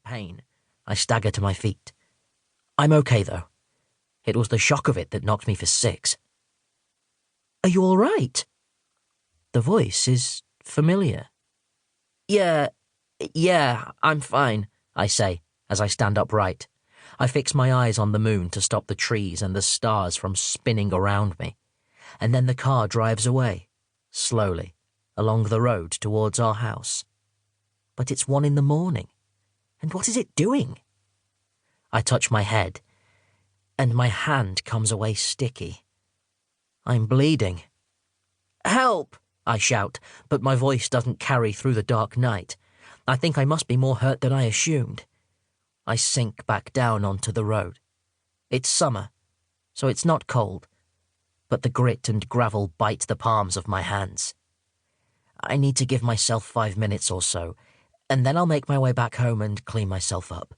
pain, I stagger to my feet. I'm okay, though. It was the shock of it that knocked me for 6. Are you all right? The voice is familiar. Yeah, I'm fine, I say, as I stand upright. I fix my eyes on the moon to stop the trees and the stars from spinning around me. And then the car drives away, slowly, along the road towards our house. But it's 1 a.m, and what is it doing? I touch my head, and my hand comes away sticky. I'm bleeding. Help! I shout, but my voice doesn't carry through the dark night. I think I must be more hurt than I assumed. I sink back down onto the road. It's summer, so it's not cold, but the grit and gravel bite the palms of my hands. I need to give myself 5 minutes or so, and then I'll make my way back home and clean myself up.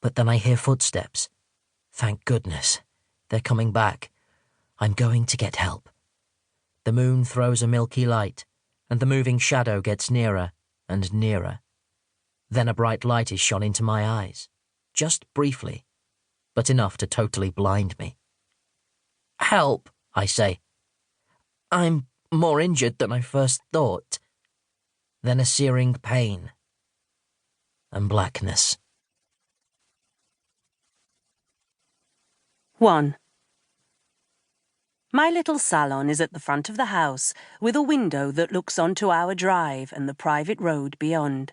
But then I hear footsteps. Thank goodness. They're coming back. I'm going to get help. The moon throws a milky light, and the moving shadow gets nearer and nearer. Then a bright light is shone into my eyes, just briefly, but enough to totally blind me. Help, I say. I'm more injured than I first thought. Then a searing pain and blackness. 1. My little salon is at the front of the house, with a window that looks onto our drive and the private road beyond.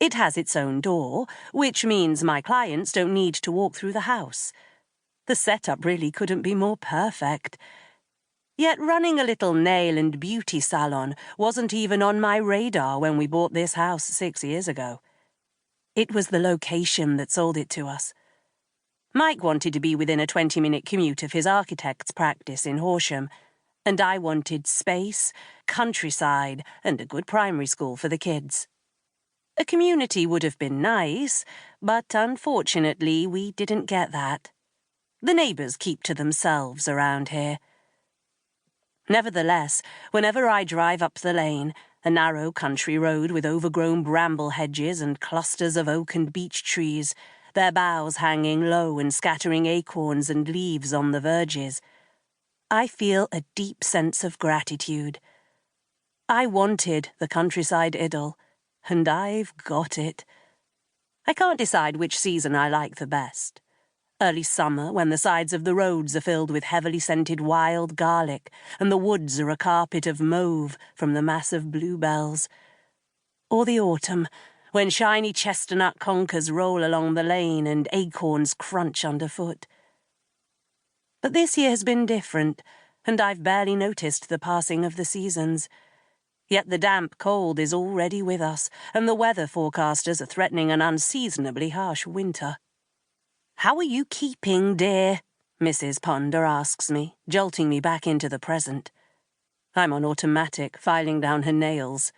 It has its own door, which means my clients don't need to walk through the house. The setup really couldn't be more perfect. Yet running a little nail and beauty salon wasn't even on my radar when we bought this house 6 years ago. It was the location that sold it to us. Mike wanted to be within a 20-minute commute of his architect's practice in Horsham, and I wanted space, countryside, and a good primary school for the kids. A community would have been nice, but unfortunately we didn't get that. The neighbours keep to themselves around here. Nevertheless, whenever I drive up the lane, a narrow country road with overgrown bramble hedges and clusters of oak and beech trees, their boughs hanging low and scattering acorns and leaves on the verges, I feel a deep sense of gratitude. I wanted the countryside idyll, and I've got it. I can't decide which season I like the best. Early summer, when the sides of the roads are filled with heavily scented wild garlic, and the woods are a carpet of mauve from the massive bluebells. Or the autumn, when shiny chestnut conkers roll along the lane and acorns crunch underfoot. But this year has been different, and I've barely noticed the passing of the seasons. Yet the damp cold is already with us, and the weather forecasters are threatening an unseasonably harsh winter. "How are you keeping, dear?" Mrs. Ponder asks me, jolting me back into the present. I'm on automatic, filing down her nails.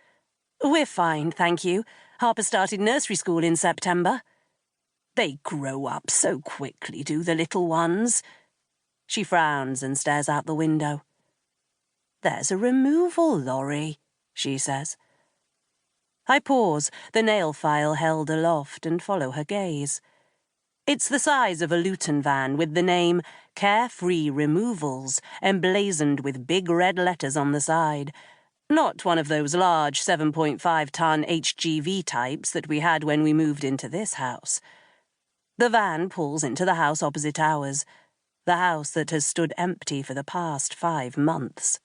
"We're fine, thank you. Harper started nursery school in September." "They grow up so quickly, do the little ones?" She frowns and stares out the window. "There's a removal lorry," she says. I pause, the nail file held aloft, and follow her gaze. It's the size of a Luton van with the name Carefree Removals emblazoned with big red letters on the side. Not one of those large 7.5-ton HGV types that we had when we moved into this house. The van pulls into the house opposite ours, the house that has stood empty for the past 5 months.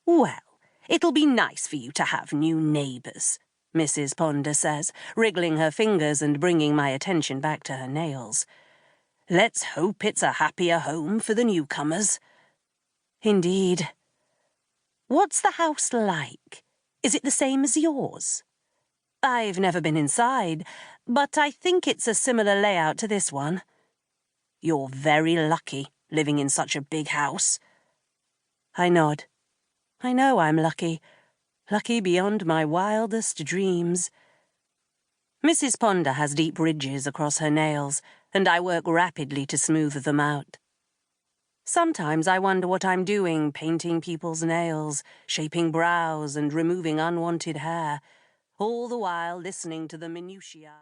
"Well, it'll be nice for you to have new neighbours," Mrs. Ponder says, wriggling her fingers and bringing my attention back to her nails. "Let's hope it's a happier home for the newcomers." Indeed. "What's the house like? Is it the same as yours?" "I've never been inside, but I think it's a similar layout to this one." "You're very lucky, living in such a big house." I nod. I know I'm lucky. Lucky beyond my wildest dreams. Mrs. Ponder has deep ridges across her nails, and I work rapidly to smooth them out. Sometimes I wonder what I'm doing, painting people's nails, shaping brows and removing unwanted hair, all the while listening to the minutiae.